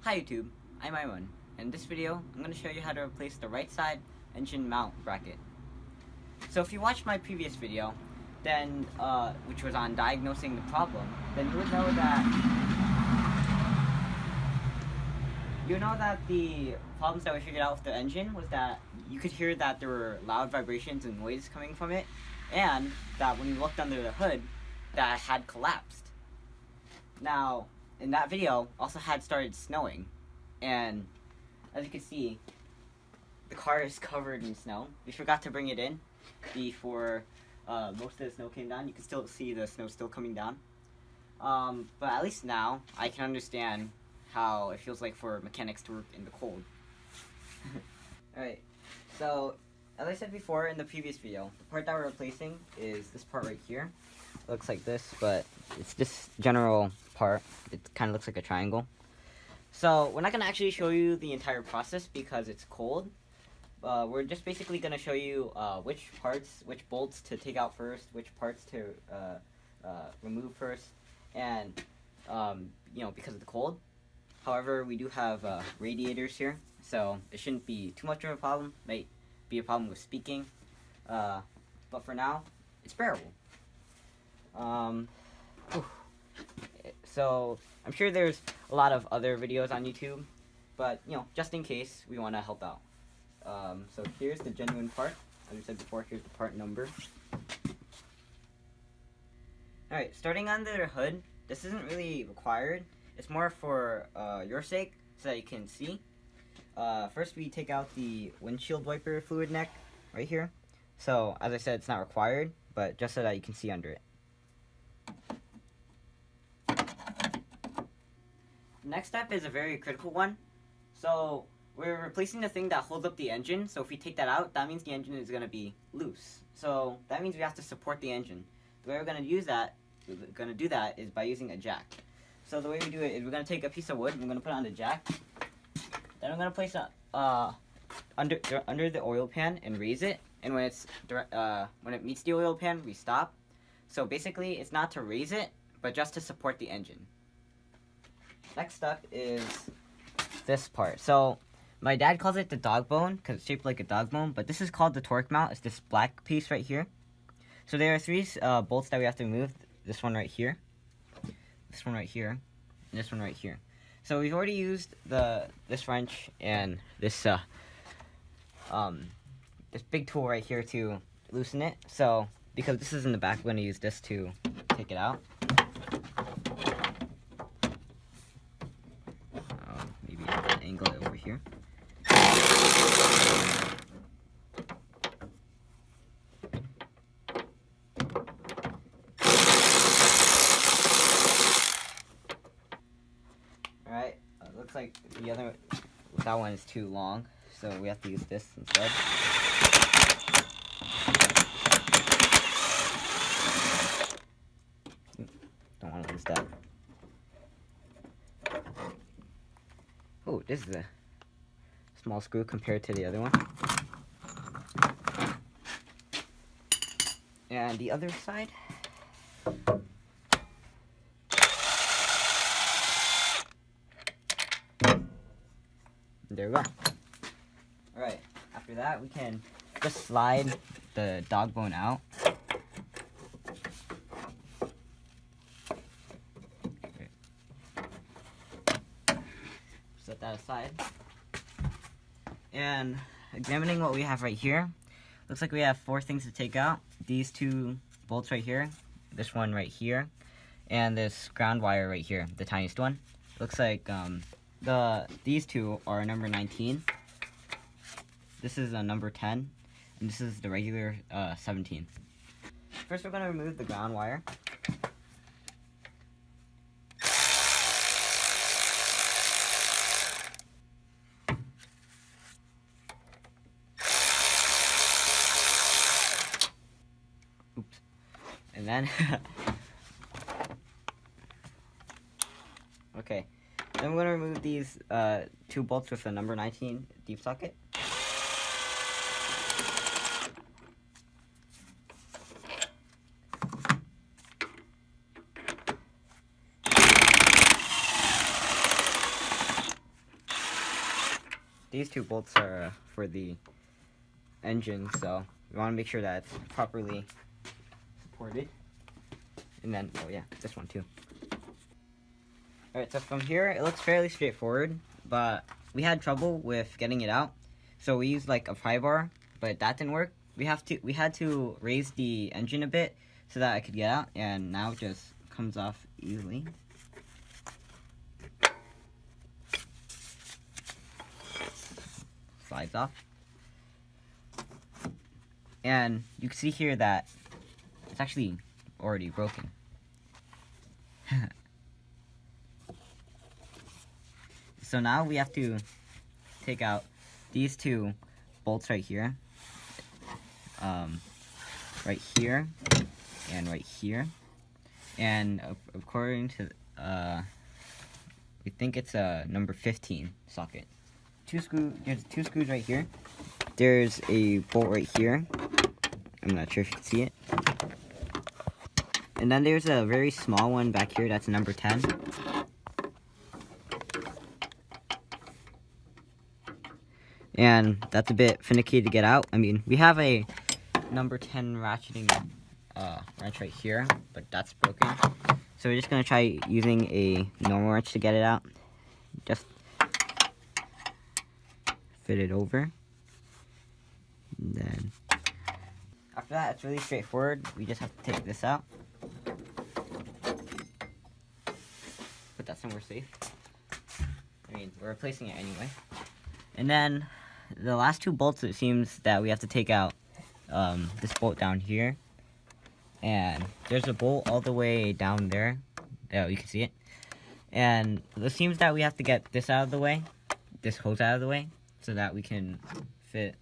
Hi YouTube, I'm Aiman. In this video, I'm going to show you how to replace the right side engine mount bracket. So if you watched my previous video, then which was on diagnosing the problem, then you would know that the problems that we figured out with the engine was that you could hear that there were loud vibrations and noise coming from it, and that when you looked under the hood, that it had collapsed. Now, in that video, also had started snowing, and as you can see, the car is covered in snow. We forgot to bring it in before most of the snow came down. You can still see the snow still coming down, but at least now I can understand how it feels like for mechanics to work in the cold. Alright, so as I said before in the previous video, the part that we're replacing is this part right here. It looks like this, but it's this general part. It kind of looks like a triangle. So we're not going to actually show you the entire process because it's cold. We're just basically going to show you which bolts to take out first, which parts to remove first, and because of the cold. However, we do have radiators here, so it shouldn't be too much of a problem. Might be a problem with speaking, but for now, it's bearable. So I'm sure there's a lot of other videos on YouTube, but just in case, we want to help out. So here's the genuine part. As I said before, here's the part number. Alright, starting on the hood, this isn't really required. It's more for your sake, so that you can see. First, we take out the windshield wiper fluid neck right here. So, as I said, it's not required, but just so that you can see under it. The next step is a very critical one. So, we're replacing the thing that holds up the engine. So, if we take that out, that means the engine is going to be loose. So, that means we have to support the engine. The way we're going to do that is by using a jack. So the way we do it is we're going to take a piece of wood, and we're going to put it on the jack. Then we're going to place it under the oil pan and raise it. And when it meets the oil pan, we stop. So basically, it's not to raise it, but just to support the engine. Next up is this part. So my dad calls it the dog bone because it's shaped like a dog bone, but this is called the torque mount. It's this black piece right here. So there are three bolts that we have to remove. This one right here. This one right here, and this one right here. So we've already used this wrench and this this big tool right here to loosen it. So because this is in the back, we're going to use this to take it out. Maybe angle it over here. Alright, looks like that one is too long, so we have to use this instead. Don't want to lose that. Oh, this is a small screw compared to the other one. And the other side. There we go. Alright, after that we can just slide the dog bone out. Set that aside. And examining what we have right here, looks like we have 4 things to take out. These 2 bolts right here, this one right here, and this ground wire right here, the tiniest one. Looks like these 2 are number 19. This is a number 10, and this is the regular 17. First, we're going to remove the ground wire. Oops. And then okay. Then we're going to remove these 2 bolts with the number 19 deep socket. these two bolts are for the engine, so we want to make sure that it's properly supported. And then, oh yeah, this one too. Alright, so from here, it looks fairly straightforward, but we had trouble with getting it out. So we used like a pry bar, but that didn't work. We had to raise the engine a bit so that I could get out, and now it just comes off easily. Slides off. And you can see here that it's actually already broken. So now we have to take out these two bolts right here. Right here and right here. And according to, we think it's a number 15 socket. There's two screws right here. There's a bolt right here. I'm not sure if you can see it. And then there's a very small one back here. That's number 10. And that's a bit finicky to get out. I mean, we have a number 10 ratcheting wrench right here, but that's broken. So we're just going to try using a normal wrench to get it out. Just fit it over. And then after that, it's really straightforward. We just have to take this out. Put that somewhere safe. I mean, we're replacing it anyway. And then the last two bolts, it seems that we have to take out this bolt down here. And there's a bolt all the way down there. Oh, you can see it. And it seems that we have to get this out of the way, this hose out of the way, so that we can fit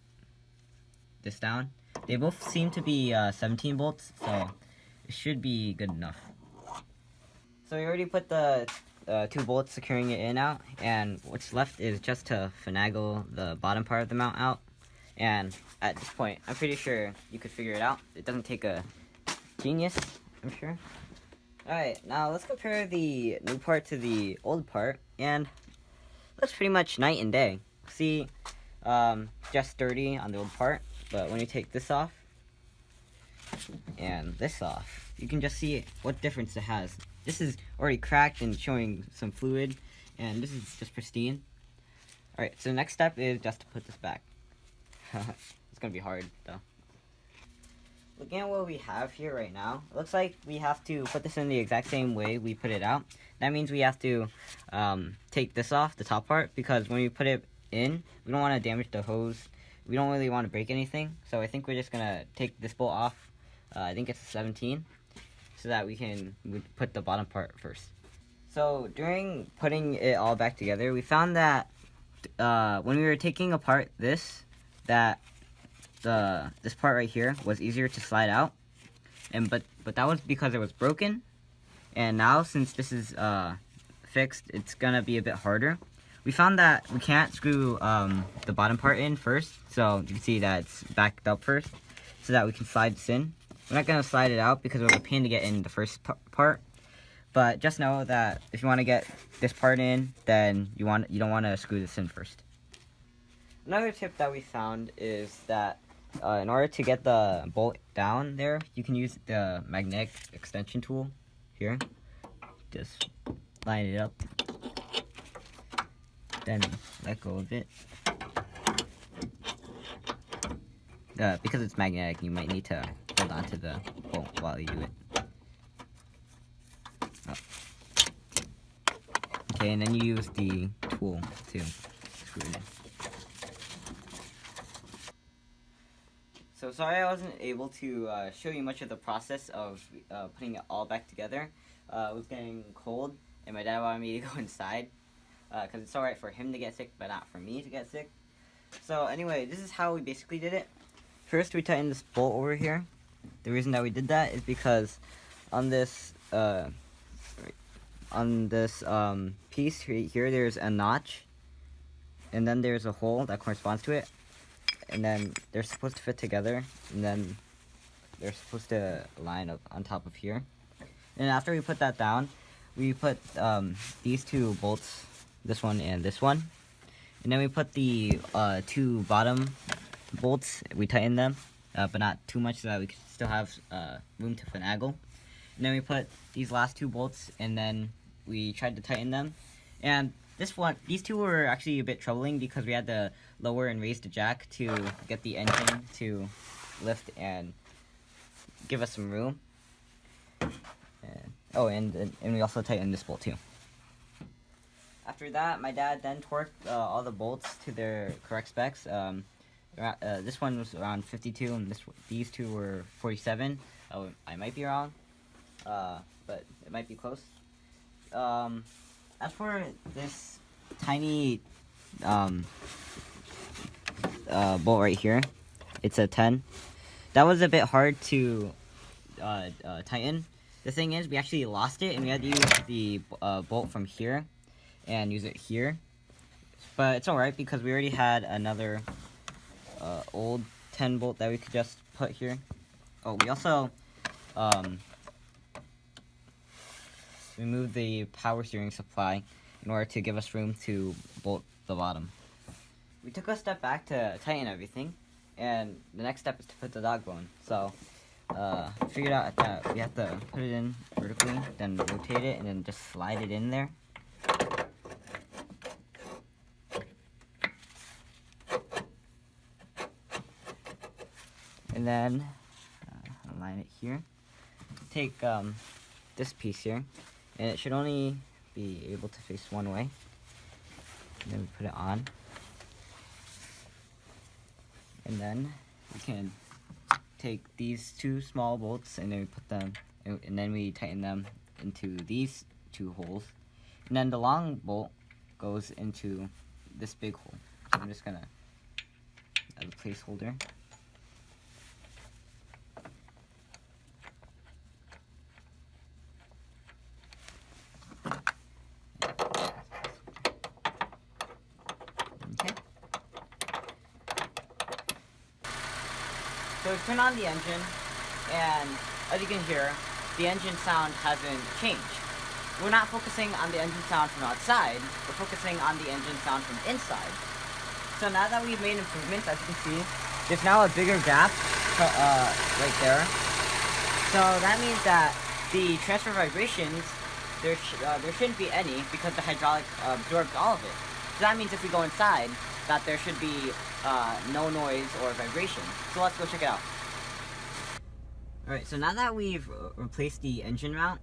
this down. They both seem to be 17 bolts, so it should be good enough. So we already put the two bolts securing it in out, and what's left is just to finagle the bottom part of the mount out. And at this point, I'm pretty sure you could figure it out. It doesn't take a genius, I'm sure. Alright, now let's compare the new part to the old part, and that's pretty much night and day. See, just sturdy on the old part, but when you take this off and this off, you can just see what difference it has. This is already cracked and showing some fluid, and this is just pristine. Alright, so the next step is just to put this back. It's gonna be hard, though. Looking at what we have here right now, it looks like we have to put this in the exact same way we put it out. That means we have to take this off, the top part, because when we put it in, we don't want to damage the hose. We don't really want to break anything, so I think we're just going to take this bolt off. I think it's a 17, so that we can put the bottom part first. So during putting it all back together, we found that when we were taking apart this, that this part right here was easier to slide out, and but that was because it was broken. And now, since this is fixed, it's gonna be a bit harder. We found that we can't screw the bottom part in first, so you can see that it's backed up first, so that we can slide this in. We're not gonna slide it out because it was a pain to get in the first part, but just know that if you want to get this part in, then you don't want to screw this in first. Another tip that we found is that in order to get the bolt down there, you can use the magnetic extension tool here. Just line it up, then let go of it. Because it's magnetic, you might need to hold on to the bolt while you do it. Oh. Okay, and then you use the tool to screw it in. So sorry I wasn't able to show you much of the process of putting it all back together. It was getting cold, and my dad wanted me to go inside because it's alright for him to get sick, but not for me to get sick. So anyway, this is how we basically did it. First, we tightened this bolt over here. The reason that we did that is because on this piece right here, there's a notch, and then there's a hole that corresponds to it. And then they're supposed to fit together, and then they're supposed to line up on top of here. And after we put that down, we put these two bolts, this one and this one. And then we put the 2 bottom bolts, we tighten them, but not too much so that we can still have room to finagle. And then we put these last 2 bolts, and then we tried to tighten them. And these 2 were actually a bit troubling because we had to lower and raise the jack to get the engine to lift and give us some room. And we also tightened this bolt too. After that, my dad then torqued all the bolts to their correct specs. This one was around 52, and these 2 were 47. I might be wrong, but it might be close. As for this tiny bolt right here, it's a 10. That was a bit hard to tighten. The thing is, we actually lost it, and we had to use the bolt from here and use it here. But it's alright because we already had another old 10 bolt that we could just put here. Oh, we also removed the power steering supply in order to give us room to bolt the bottom. We took a step back to tighten everything, and the next step is to put the dog bone. So figured out that we have to put it in vertically, then rotate it, and then just slide it in there. And then align it here. Take this piece here, and it should only be able to face one way. And then we put it on. And then we can take these 2 small bolts, and then we put them, and then we tighten them into these 2 holes. And then the long bolt goes into this big hole. So I'm just gonna, as a placeholder. So we turn on the engine, and as you can hear, the engine sound hasn't changed. We're not focusing on the engine sound from outside, we're focusing on the engine sound from inside. So now that we've made improvements, as you can see, there's now a bigger gap right there. So that means that the transfer vibrations, there shouldn't be any because the hydraulic absorbs all of it. So that means if we go inside, that there should be no noise or vibration. So let's go check it out. Alright, so now that we've replaced the engine mount,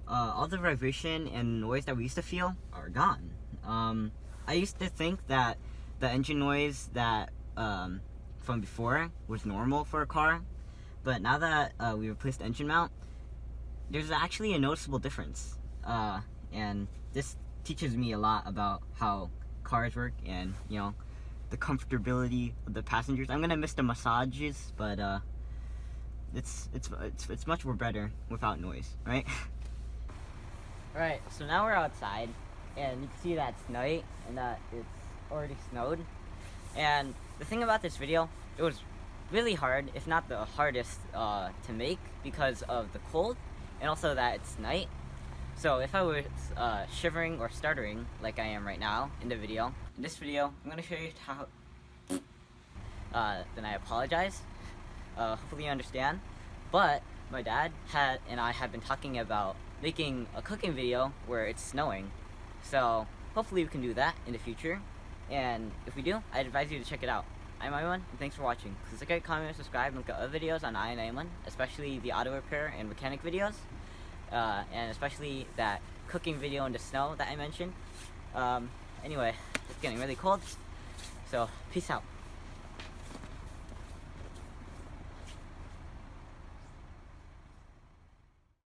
all the vibration and noise that we used to feel are gone. I used to think that the engine noise that from before was normal for a car, but now that we replaced the engine mount, there's actually a noticeable difference. And this teaches me a lot about how cars work and, you know, the comfortability of the passengers. I'm gonna miss the massages, but it's much more better without noise, right? Alright, so now we're outside, and you can see that it's night and that it's already snowed. And the thing about this video, it was really hard, if not the hardest to make because of the cold and also that it's night. So if I was shivering or stuttering like I am right now in this video, I'm going to show you how, then I apologize. Hopefully you understand. But my dad and I have been talking about making a cooking video where it's snowing. So hopefully we can do that in the future. And if we do, I'd advise you to check it out. I'm Aiman, and thanks for watching. Please like, comment, and subscribe, and look at other videos on EYeOnAiman, especially the auto repair and mechanic videos. And especially that cooking video in the snow that I mentioned. Anyway, it's getting really cold, so peace out.